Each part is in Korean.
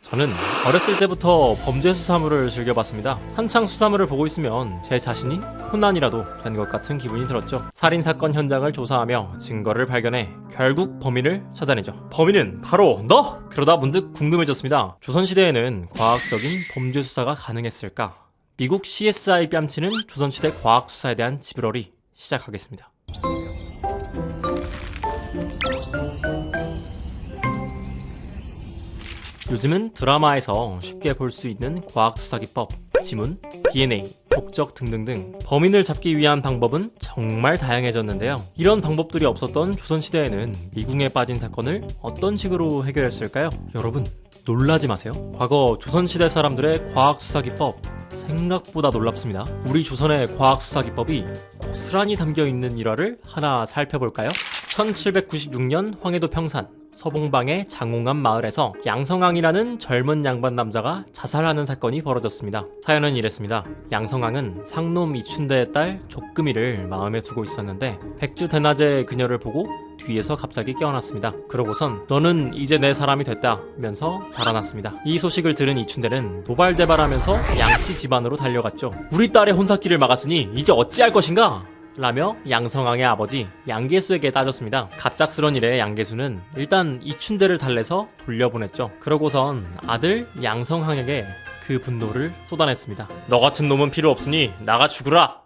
저는 어렸을 때부터 범죄 수사물을 즐겨봤습니다. 한창 수사물을 보고 있으면 제 자신이 코난이라도 된 것 같은 기분이 들었죠. 살인사건 현장을 조사하며 증거를 발견해 결국 범인을 찾아내죠. 범인은 바로 너! 그러다 문득 궁금해졌습니다. 조선시대에는 과학적인 범죄 수사가 가능했을까? 미국 CSI 뺨치는 조선시대 과학수사에 대한 지브러리 시작하겠습니다. 요즘은 드라마에서 쉽게 볼 수 있는 과학수사기법, 지문, DNA, 국적 등등등 범인을 잡기 위한 방법은 정말 다양해졌는데요. 이런 방법들이 없었던 조선시대에는 미궁에 빠진 사건을 어떤 식으로 해결했을까요? 여러분, 놀라지 마세요. 과거 조선시대 사람들의 과학수사기법 생각보다 놀랍습니다. 우리 조선의 과학수사기법이 고스란히 담겨있는 일화를 하나 살펴볼까요? 1796년 황해도 평산 서봉방의 장홍암 마을에서 양성왕이라는 젊은 양반 남자가 자살하는 사건이 벌어졌습니다. 사연은 이랬습니다. 양성왕은 상놈 이춘대의 딸 족금이를 마음에 두고 있었는데 백주 대낮에 그녀를 보고 뒤에서 갑자기 깨어났습니다. 그러고선 너는 이제 내 사람이 됐다면서 달아났습니다. 이 소식을 들은 이춘대는 도발대발하면서 양씨 집안으로 달려갔죠. 우리 딸의 혼사길을 막았으니 이제 어찌할 것인가? 라며 양성왕의 아버지 양계수에게 따졌습니다. 갑작스런 일에 양계수는 일단 이춘대를 달래서 돌려보냈죠. 그러고선 아들 양성왕에게 그 분노를 쏟아냈습니다. 너 같은 놈은 필요 없으니 나가 죽으라!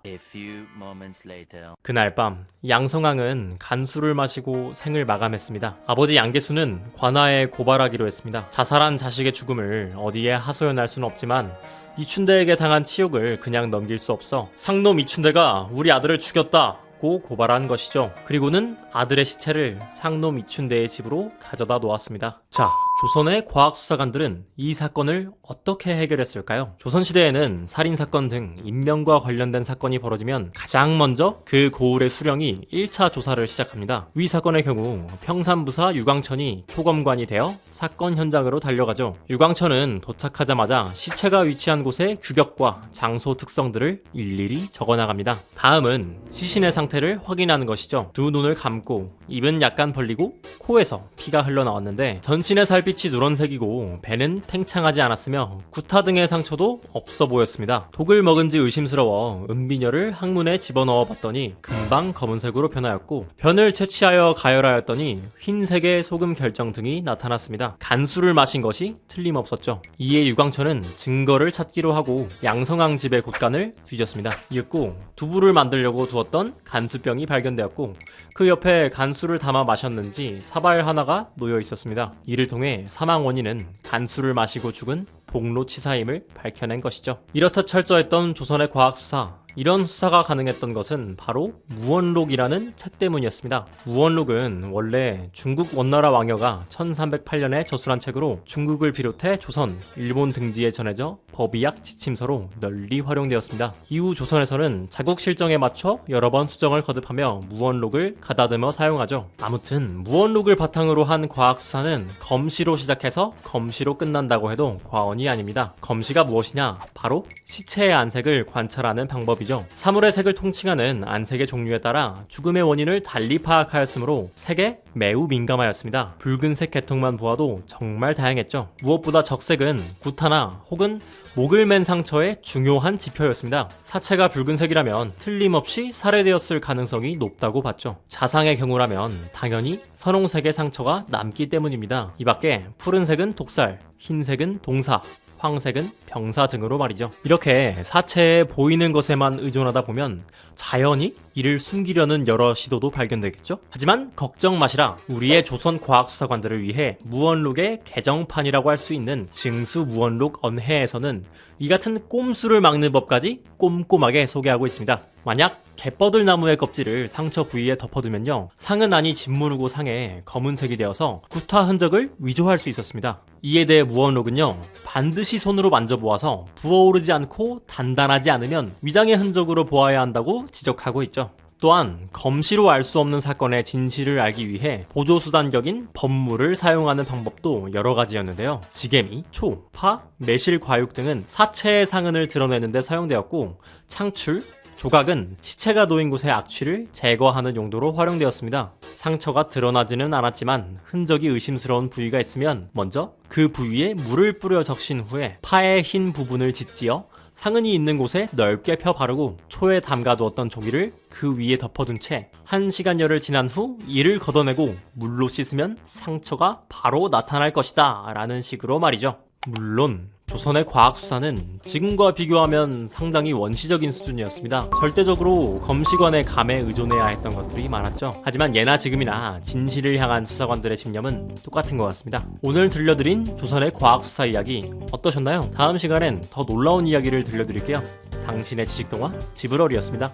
그날 밤 양성왕은 간술을 마시고 생을 마감했습니다. 아버지 양계수는 관아에 고발하기로 했습니다. 자살한 자식의 죽음을 어디에 하소연할 수는 없지만 이춘대에게 당한 치욕을 그냥 넘길 수 없어 상놈 이춘대가 우리 아들을 죽였다고 고발한 것이죠. 그리고는 아들의 시체를 상놈 이춘대의 집으로 가져다 놓았습니다. 자, 조선의 과학수사관들은 이 사건을 어떻게 해결했을까요? 조선시대에는 살인사건 등 인명과 관련된 사건이 벌어지면 가장 먼저 그 고을의 수령이 1차 조사를 시작합니다. 위 사건의 경우 평산부사 유광천이 초검관이 되어 사건 현장으로 달려가죠. 유광천은 도착하자마자 시체가 위치한 곳의 규격과 장소 특성들을 일일이 적어나갑니다. 다음은 시신의 상태를 확인하는 것이죠. 두 눈을 감고 입은 약간 벌리고 코에서 피가 흘러나왔는데 전신의 살빛이 누런색이고 배는 팽창하지 않았으며 구타 등의 상처도 없어 보였습니다. 독을 먹은지 의심스러워 은비녀를 항문에 집어넣어 봤더니 금방 검은색으로 변하였고 변을 채취하여 가열하였더니 흰색의 소금 결정 등이 나타났습니다. 간술을 마신 것이 틀림없었죠. 이에 유광천은 증거를 찾기로 하고 양성왕 집의 곳간을 뒤졌습니다. 이윽고 두부를 만들려고 두었던 간수병이 발견되었고 그 옆에 간술을 담아 마셨는지 사발 하나가 놓여 있었습니다. 이를 통해 사망 원인은 간술을 마시고 죽은 복로치사임을 밝혀낸 것이죠. 이렇듯 철저했던 조선의 과학수사. 이런 수사가 가능했던 것은 바로 무원록이라는 책 때문이었습니다. 무원록은 원래 중국 원나라 왕여가 1308년에 저술한 책으로 중국을 비롯해 조선, 일본 등지에 전해져 법의학 지침서로 널리 활용되었습니다. 이후 조선에서는 자국 실정에 맞춰 여러 번 수정을 거듭하며 무원록을 가다듬어 사용하죠. 아무튼 무원록을 바탕으로 한 과학수사는 검시로 시작해서 검시로 끝난다고 해도 과언이 아닙니다. 검시가 무엇이냐? 바로 시체의 안색을 관찰하는 방법이죠. 사물의 색을 통칭하는 안색의 종류에 따라 죽음의 원인을 달리 파악하였으므로 색에 매우 민감하였습니다. 붉은색 계통만 보아도 정말 다양했죠. 무엇보다 적색은 구타나 혹은 목을 맨 상처의 중요한 지표였습니다. 사체가 붉은색이라면 틀림없이 살해되었을 가능성이 높다고 봤죠. 자상의 경우라면 당연히 선홍색의 상처가 남기 때문입니다. 이 밖에 푸른색은 독살, 흰색은 동사, 황색은 병사 등으로 말이죠. 이렇게 사체에 보이는 것에만 의존하다 보면 자연히 이를 숨기려는 여러 시도도 발견되겠죠. 하지만 걱정 마시라. 우리의 조선 과학수사관들을 위해 무원록의 개정판이라고 할 수 있는 증수무원록 언해에서는 이 같은 꼼수를 막는 법까지 꼼꼼하게 소개하고 있습니다. 만약 갯버들 나무의 껍질을 상처 부위에 덮어두면요, 상은 안이 짓무르고 상해 검은색이 되어서 구타 흔적을 위조할 수 있었습니다. 이에 대해 무원록은요, 반드시 손으로 만져보아서 부어오르지 않고 단단하지 않으면 위장의 흔적으로 보아야 한다고 지적하고 있죠. 또한 검시로 알 수 없는 사건의 진실을 알기 위해 보조수단격인 법물을 사용하는 방법도 여러 가지였는데요. 지게미, 초, 파, 매실, 과육 등은 사체의 상흔을 드러내는 데 사용되었고 창출, 조각은 시체가 놓인 곳의 악취를 제거하는 용도로 활용되었습니다. 상처가 드러나지는 않았지만 흔적이 의심스러운 부위가 있으면 먼저 그 부위에 물을 뿌려 적신 후에 파의 흰 부분을 짓지어 상흔이 있는 곳에 넓게 펴 바르고 초에 담가두었던 종이를 그 위에 덮어둔 채 1시간여를 지난 후 이를 걷어내고 물로 씻으면 상처가 바로 나타날 것이다 라는 식으로 말이죠. 물론 조선의 과학수사는 지금과 비교하면 상당히 원시적인 수준이었습니다. 절대적으로 검시관의 감에 의존해야 했던 것들이 많았죠. 하지만 예나 지금이나 진실을 향한 수사관들의 집념은 똑같은 것 같습니다. 오늘 들려드린 조선의 과학수사 이야기 어떠셨나요? 다음 시간엔 더 놀라운 이야기를 들려드릴게요. 당신의 지식동화 지브러리였습니다.